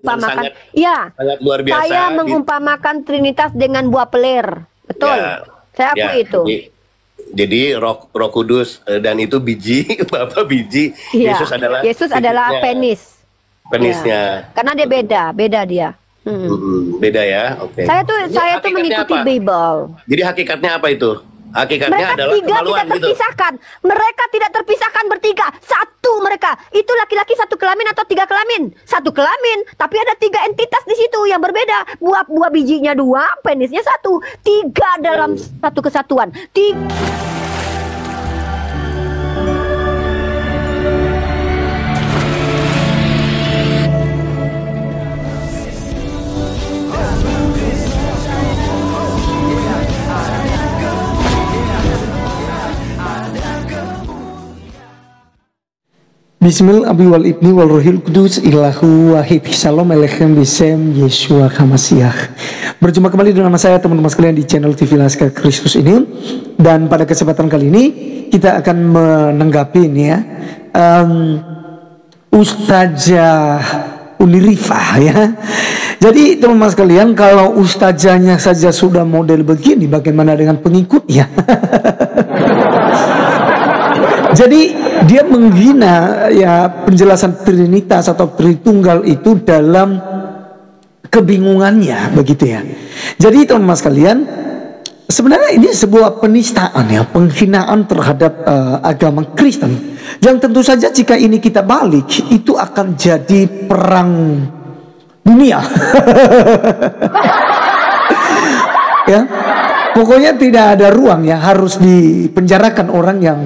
mengumpamakan, sangat ya, sangat luar biasa. saya mengumpamakan Trinitas dengan buah peler, betul. Ya, Saya akui ya. itu. Jadi Roh Kudus dan itu biji, Bapak biji. Iya, Yesus adalah penis. penisnya. Ya. Karena dia beda dia. Beda ya, oke. Saya tuh mengikuti apa? Bible. Jadi hakikatnya apa itu? Hakikatnya Mereka adalah tiga kemaluan tidak gitu. terpisahkan. Mereka tidak terpisahkan bertiga. Satu mereka. Itu laki-laki satu kelamin atau tiga kelamin. Satu kelamin. Tapi ada tiga entitas di situ yang berbeda. Buah bijinya dua, penisnya satu. Tiga dalam satu kesatuan. Bismillah abi wal ibni wal rohil kudus ilahu wahid. Shalom aleichem bisem Yeshua HaMashiach. Berjumpa kembali dengan saya teman-teman sekalian di channel TV Laskar Kristus ini. Dan pada kesempatan kali ini kita akan menanggapi ini ya, Ustazah Unirifah ya. Jadi teman-teman sekalian, kalau ustazahnya saja sudah model begini, bagaimana dengan pengikutnya? Jadi dia menghina ya penjelasan Trinitas atau Tritunggal itu dalam kebingungannya begitu ya. Jadi teman-teman sekalian, sebenarnya ini sebuah penistaan ya, penghinaan terhadap agama Kristen. Yang tentu saja jika ini kita balik, itu akan jadi perang dunia. Ya, pokoknya tidak ada ruang ya, harus dipenjarakan orang yang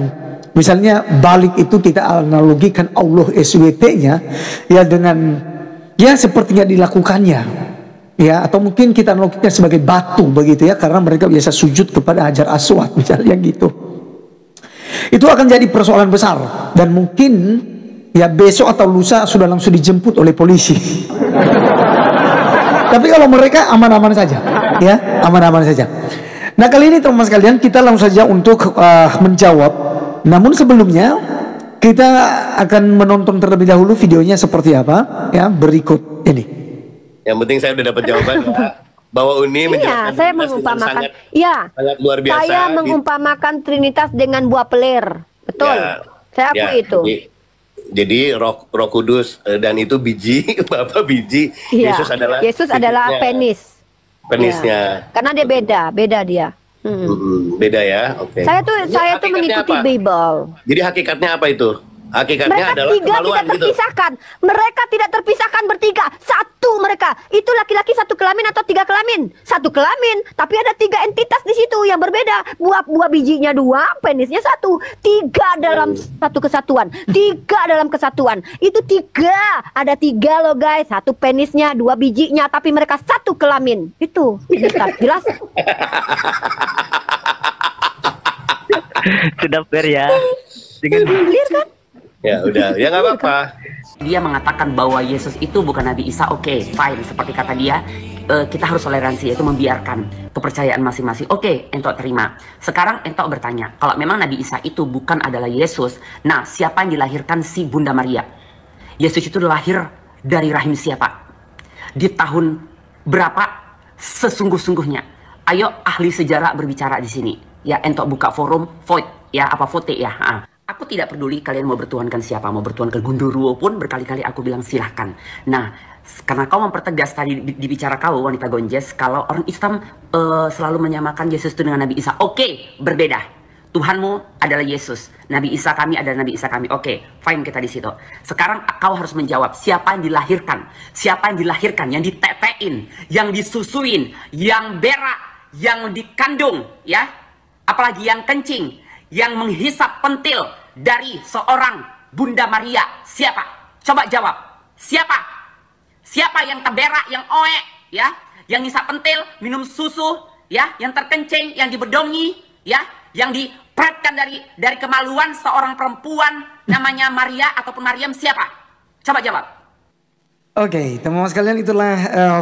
misalnya balik itu kita analogikan Allah SWT-nya ya dengan ya sepertinya dilakukannya ya, atau mungkin kita analogikan sebagai batu begitu ya, karena mereka biasa sujud kepada Hajar Aswad misalnya gitu. Itu akan jadi persoalan besar dan mungkin ya besok atau lusa sudah langsung dijemput oleh polisi. Tapi kalau mereka aman-aman saja ya, aman-aman saja. Nah kali ini teman-teman sekalian kita langsung saja untuk menjawab. Namun sebelumnya kita akan menonton terlebih dahulu videonya seperti apa ya, berikut ini. Yang penting saya udah dapat jawaban ya, bahwa Uni menjelaskan saya mengumpamakan, sangat luar biasa. Saya mengumpamakan Trinitas dengan buah peler, betul. Ya, saya akui itu. Jadi Roh Kudus dan itu biji, Bapak biji. Ya. Yesus adalah penisnya. Ya. Karena dia beda dia. Beda ya, oke. Saya tuh mengikuti apa? Bible. Jadi hakikatnya apa itu? Hakikatnya Mereka adalah tiga kemaluan tidak gitu. terpisahkan. Mereka tidak terpisahkan bertiga. Satu mereka. Itu laki-laki satu kelamin atau tiga kelamin. Satu kelamin. Tapi ada tiga entitas di situ yang berbeda. Buah bijinya dua, penisnya satu. Tiga dalam satu kesatuan. Tiga dalam kesatuan. Itu tiga. Ada tiga loh guys. Satu penisnya, dua bijinya. Tapi mereka satu kelamin. Itu. Jelas? Sudah fair ya. Clear kan? Ya udah, ya nggak apa-apa. Dia mengatakan bahwa Yesus itu bukan Nabi Isa, oke, fine. Seperti kata dia, kita harus toleransi, yaitu membiarkan kepercayaan masing-masing. Oke, entok terima. Sekarang entok bertanya, kalau memang Nabi Isa itu bukan adalah Yesus, nah siapa yang dilahirkan si Bunda Maria? Yesus itu lahir dari rahim siapa? Di tahun berapa sesungguh-sungguhnya? Ayo ahli sejarah berbicara di sini. Ya, entok buka forum, vote ya, apa vote ya. Aku tidak peduli kalian mau bertuhankan siapa, mau bertuhankan Gundurwo pun berkali-kali aku bilang silahkan. Nah, karena kau mempertegas tadi dibicara kau wanita Gonjes, kalau orang Islam selalu menyamakan Yesus itu dengan Nabi Isa. Oke, berbeda. Tuhanmu adalah Yesus, Nabi Isa kami adalah Nabi Isa kami. Oke, fine kita di situ. Sekarang kau harus menjawab siapa yang dilahirkan, siapa yang dilahirkan, yang ditetein, yang disusuin, yang berak, yang dikandung, ya, apalagi yang kencing. Yang menghisap pentil dari seorang Bunda Maria. Siapa? Coba jawab. Siapa? Siapa yang terberak, yang oek, ya? Yang ngisap pentil, minum susu, ya? Yang terkencing, yang dibedongi, ya? Yang dipretkan dari kemaluan seorang perempuan namanya Maria ataupun Mariam, siapa? Coba jawab. Oke, teman-teman sekalian, itulah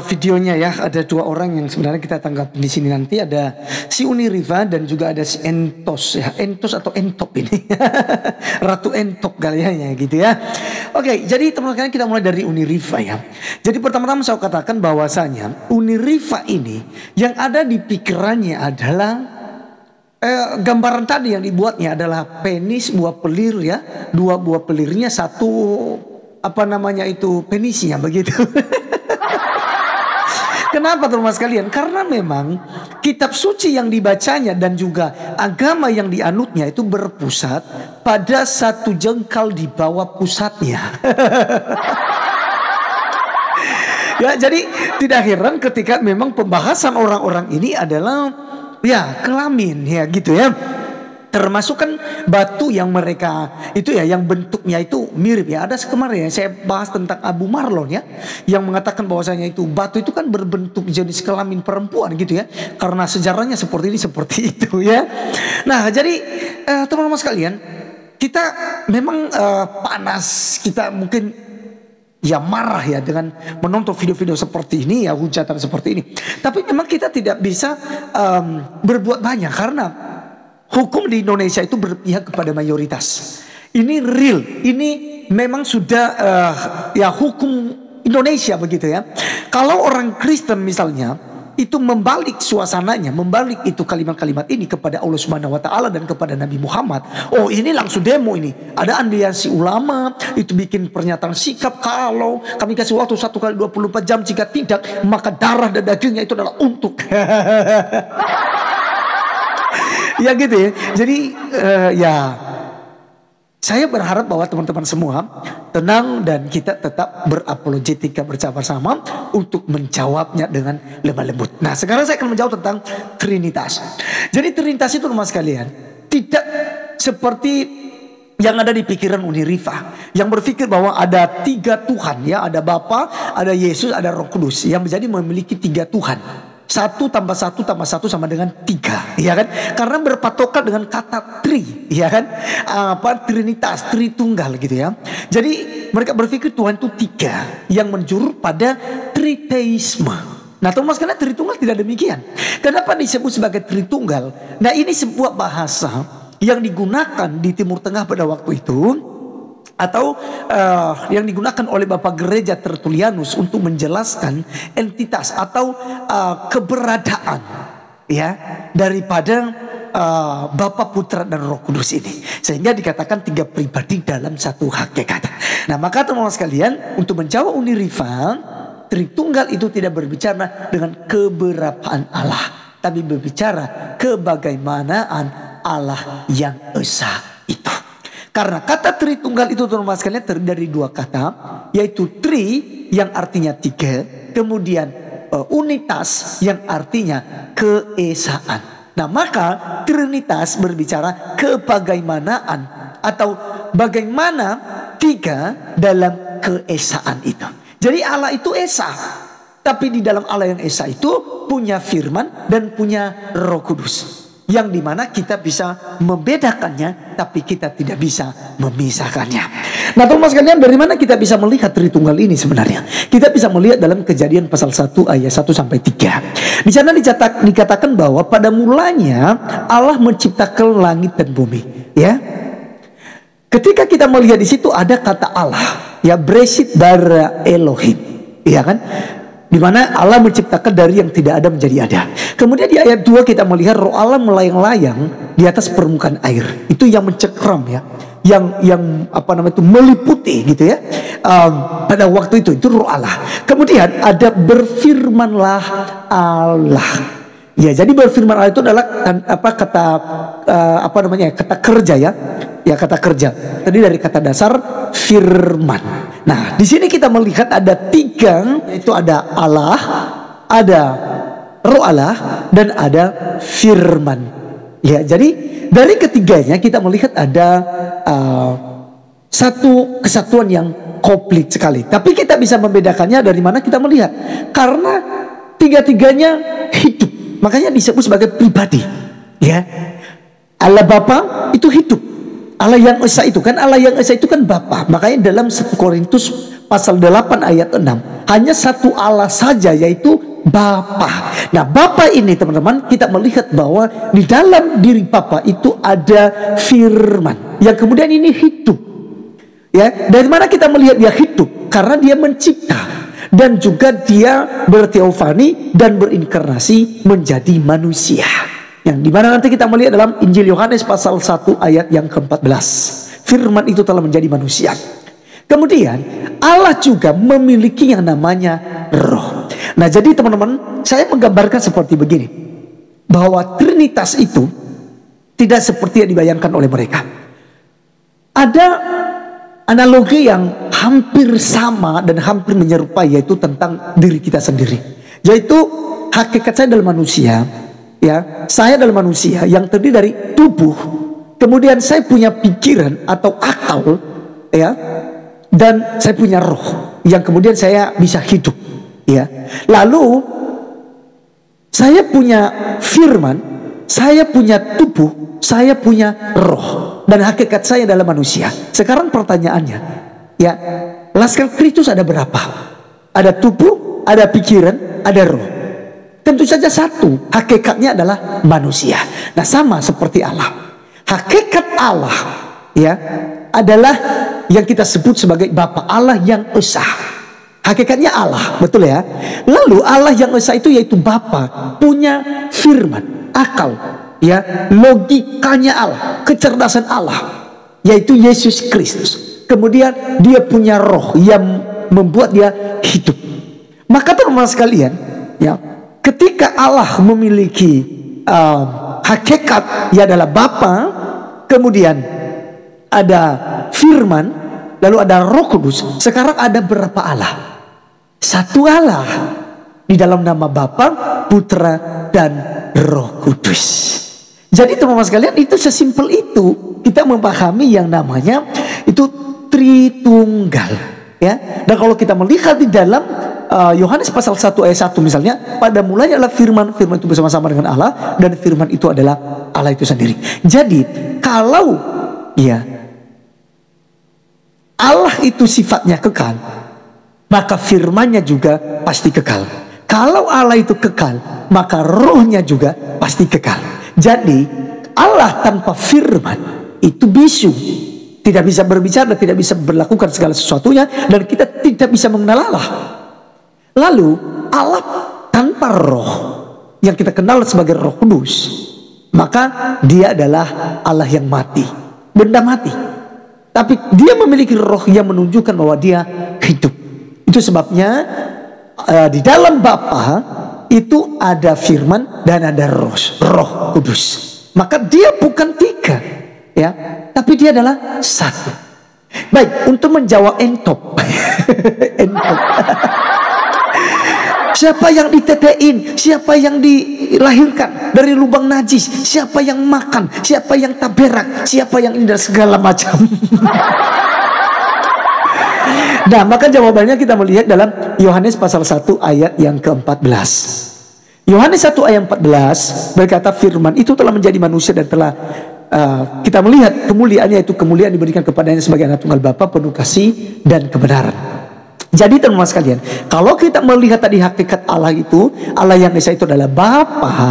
videonya ya. Ada dua orang yang sebenarnya kita tangkap di sini nanti. Ada si Uniriva dan juga ada si Entos ya. Entos atau Entop ini. Ratu Entop kalian gitu ya. Oke, jadi teman-teman sekalian, kita mulai dari Uniriva ya. Jadi pertama-tama saya katakan bahwasanya Uniriva ini yang ada di pikirannya adalah gambaran tadi yang dibuatnya adalah penis, buah pelir ya. Dua buah pelirnya, satu apa namanya itu penisnya begitu. Kenapa teman-teman sekalian? Karena memang kitab suci yang dibacanya dan juga agama yang dianutnya itu berpusat pada satu jengkal di bawah pusatnya. Ya, jadi tidak heran ketika memang pembahasan orang-orang ini adalah ya kelamin ya gitu ya. Termasuk kan batu yang mereka itu ya, yang bentuknya itu mirip ya. Ada kemarin ya saya bahas tentang Abu Marlon ya, yang mengatakan bahwasanya itu batu itu kan berbentuk jenis kelamin perempuan gitu ya, karena sejarahnya seperti ini seperti itu ya. Nah jadi teman-teman sekalian, kita memang panas, kita mungkin ya marah ya dengan menonton video-video seperti ini ya, hujatan seperti ini. Tapi memang kita tidak bisa berbuat banyak karena hukum di Indonesia itu berpihak kepada mayoritas. Ini real, ini memang sudah ya hukum Indonesia begitu ya. Kalau orang Kristen misalnya itu membalik suasananya, membalik itu kalimat-kalimat ini kepada Allah Subhanahu wa taala dan kepada Nabi Muhammad. Oh, ini langsung demo ini. Ada aliansi ulama itu bikin pernyataan sikap, kalau kami kasih waktu 1 kali 24 jam, jika tidak maka darah dan dagingnya itu adalah untuk ya gitu ya. Jadi ya saya berharap bahwa teman-teman semua tenang dan kita tetap berapologetika bersama-sama untuk menjawabnya dengan lemah lembut. Nah sekarang saya akan menjawab tentang Trinitas. Jadi Trinitas itu teman sekalian tidak seperti yang ada di pikiran Uniriva, yang berpikir bahwa ada 3 Tuhan ya, ada Bapa, ada Yesus, ada Roh Kudus, yang menjadi memiliki 3 Tuhan. 1 tambah 1 tambah 1 sama dengan 3, ya kan? Karena berpatokan dengan kata tri, ya kan? Trinitas, Tritunggal gitu ya. Jadi mereka berpikir Tuhan itu 3 yang menjurus pada triteisme. Nah teman sekalian, Tritunggal tidak demikian. Kenapa disebut sebagai Tritunggal? Nah ini sebuah bahasa yang digunakan di Timur Tengah pada waktu itu, atau yang digunakan oleh Bapak Gereja Tertullianus untuk menjelaskan entitas atau keberadaan ya daripada Bapa, Putra dan Roh Kudus ini, sehingga dikatakan 3 pribadi dalam satu hakikat. Nah maka teman-teman sekalian, untuk menjawab Uniriva, Tritunggal itu tidak berbicara dengan keberapaan Allah, tapi berbicara kebagaimanaan Allah yang esa itu. Karena kata Tritunggal itu teman-teman sekalian terdiri dari 2 kata, yaitu tri yang artinya 3, kemudian unitas yang artinya keesaan. Nah maka Trinitas berbicara kebagaimanaan atau bagaimana 3 dalam keesaan itu. Jadi Allah itu esa, tapi di dalam Allah yang esa itu punya firman dan punya Roh Kudus, yang dimana kita bisa membedakannya, tapi kita tidak bisa memisahkannya. Nah teman-teman sekalian, dari mana kita bisa melihat Tritunggal ini sebenarnya? Kita bisa melihat dalam Kejadian pasal 1 ayat 1 sampai 3. Di sana dikatakan bahwa pada mulanya Allah menciptakan langit dan bumi. Ya, ketika kita melihat di situ ada kata Allah, ya Bereshit bara Elohim, ya kan? Di mana Allah menciptakan dari yang tidak ada menjadi ada. Kemudian di ayat 2 kita melihat roh Allah melayang-layang di atas permukaan air. Itu yang mencekram ya, yang apa namanya itu meliputi gitu ya. Pada waktu itu roh Allah. Kemudian ada berfirmanlah Allah. Ya, jadi berfirman Allah itu adalah kata kata kerja ya. Ya, kata kerja. Tadi dari kata dasar firman. Nah, di sini kita melihat ada 3, yaitu ada Allah, ada Roh Allah, dan ada firman. Ya, jadi dari ketiganya kita melihat ada satu kesatuan yang komplit sekali. Tapi kita bisa membedakannya dari mana kita melihat? Karena 3-tiganya hidup. Makanya disebut sebagai pribadi. Ya. Allah Bapa itu hidup. Allah yang esa itu kan, Allah yang esa itu kan Bapa. Makanya dalam 1 Korintus pasal 8 ayat 6. Hanya satu Allah saja, yaitu Bapa. Nah, Bapa ini teman-teman, kita melihat bahwa di dalam diri Bapa itu ada firman yang kemudian ini hidup. Ya, dari mana kita melihat dia hidup? Karena dia mencipta dan juga dia berteofani dan berinkarnasi menjadi manusia. Yang dimana nanti kita melihat dalam Injil Yohanes pasal 1 ayat yang ke-14. Firman itu telah menjadi manusia. Kemudian Allah juga memiliki yang namanya roh. Nah, jadi teman-teman, saya menggambarkan seperti begini, bahwa Trinitas itu tidak seperti yang dibayangkan oleh mereka. Ada analogi yang hampir sama dan hampir menyerupai, yaitu tentang diri kita sendiri. Yaitu hakikat saya adalah manusia, ya, saya adalah manusia yang terdiri dari tubuh. Kemudian saya punya pikiran atau akal, ya, dan saya punya roh yang kemudian saya bisa hidup, ya. Lalu saya punya firman, saya punya tubuh, saya punya roh, dan hakikat saya adalah manusia. Sekarang pertanyaannya, ya, Laskar Kristus ada berapa? Ada tubuh, ada pikiran, ada roh. Tentu saja satu, hakikatnya adalah manusia. Nah, sama seperti Allah. Hakikat Allah, ya, adalah yang kita sebut sebagai Bapa, Allah yang Esa. Hakikatnya Allah, betul ya. Lalu Allah yang Esa itu yaitu Bapa, punya firman, akal, ya, logikanya Allah, kecerdasan Allah, yaitu Yesus Kristus. Kemudian dia punya roh yang membuat dia hidup. Maka teman-teman sekalian, ya, ketika Allah memiliki hakikat, ia adalah Bapa, kemudian ada firman, lalu ada Roh Kudus. Sekarang ada berapa Allah? Satu Allah di dalam nama Bapa, Putra, dan Roh Kudus. Jadi teman-teman sekalian, itu sesimpel itu kita memahami yang namanya itu Tritunggal, ya. Dan kalau kita melihat di dalam Yohanes pasal 1 ayat 1 misalnya, pada mulanya adalah firman, firman itu bersama-sama dengan Allah, dan firman itu adalah Allah itu sendiri. Jadi kalau, ya, Allah itu sifatnya kekal, maka firmannya juga pasti kekal. Kalau Allah itu kekal, maka rohnya juga pasti kekal. Jadi Allah tanpa firman itu bisu, tidak bisa berbicara, tidak bisa berlakukan segala sesuatunya, dan kita tidak bisa mengenal Allah. Lalu Allah tanpa roh yang kita kenal sebagai Roh Kudus, maka dia adalah Allah yang mati, benda mati. Tapi dia memiliki roh yang menunjukkan bahwa dia hidup. Itu sebabnya di dalam Bapa itu ada firman dan ada Roh Kudus. Maka dia bukan tiga, ya, tapi dia adalah satu. Baik, untuk menjawab entop. Entop. Siapa yang ditetein, siapa yang dilahirkan dari lubang najis, siapa yang makan, siapa yang taberak, siapa yang ini dan segala macam. Nah, maka jawabannya kita melihat dalam Yohanes pasal 1 ayat yang ke-14. Yohanes 1 ayat 14 berkata, firman itu telah menjadi manusia dan telah kita melihat kemuliaannya, itu kemuliaan diberikan kepadanya sebagai anak tunggal Bapa, penuh kasih dan kebenaran. Jadi teman-teman sekalian, kalau kita melihat tadi hakikat Allah itu, Allah yang Esa itu adalah Bapa,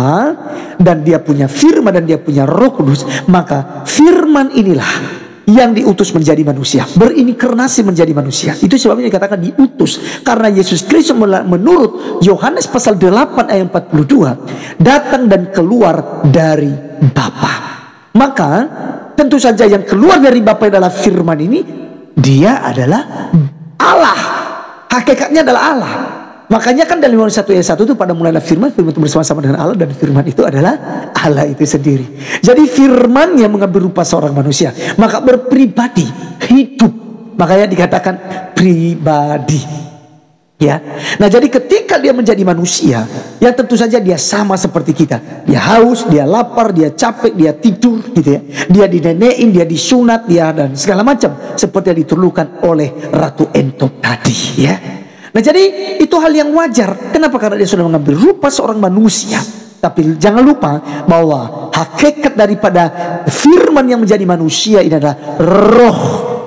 dan dia punya firman dan dia punya Roh Kudus, maka firman inilah yang diutus menjadi manusia, berinkarnasi menjadi manusia. Itu sebabnya dikatakan diutus, karena Yesus Kristus menurut Yohanes pasal 8 ayat 42 datang dan keluar dari Bapa. Maka tentu saja yang keluar dari Bapa adalah firman ini, dia adalah Allah. Hakikatnya adalah Allah. Makanya kan dalam Yohanes 1 ayat 1 itu pada mulanya firman, firman itu bersama-sama dengan Allah, dan firman itu adalah Allah itu sendiri. Jadi firman yang mengambil rupa seorang manusia, maka berpribadi, hidup. Makanya dikatakan pribadi. Ya. Nah, jadi ketika dia menjadi manusia, ya tentu saja dia sama seperti kita. Dia haus, dia lapar, dia capek, dia tidur gitu ya. Dia dinenein, dia disunat, dia dan segala macam seperti yang dituturkan oleh Ratu Entop tadi, ya. Nah, jadi itu hal yang wajar. Kenapa? Karena dia sudah mengambil rupa seorang manusia. Tapi jangan lupa bahwa hakikat daripada firman yang menjadi manusia ini adalah roh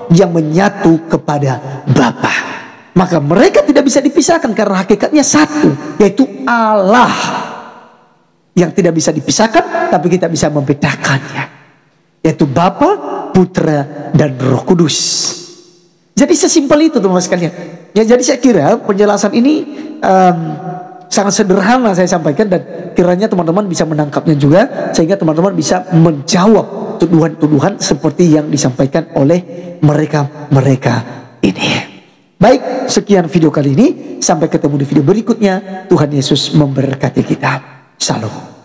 yang menyatu kepada Bapa. Maka mereka tidak bisa dipisahkan karena hakikatnya satu, yaitu Allah. Yang tidak bisa dipisahkan, tapi kita bisa membedakannya, yaitu Bapa, Putra, dan Roh Kudus. Jadi sesimpel itu teman-teman sekalian. Ya, jadi saya kira penjelasan ini sangat sederhana saya sampaikan, dan kiranya teman-teman bisa menangkapnya juga, sehingga teman-teman bisa menjawab tuduhan-tuduhan seperti yang disampaikan oleh mereka ini. Baik, sekian video kali ini. Sampai ketemu di video berikutnya. Tuhan Yesus memberkati kita. Shalom.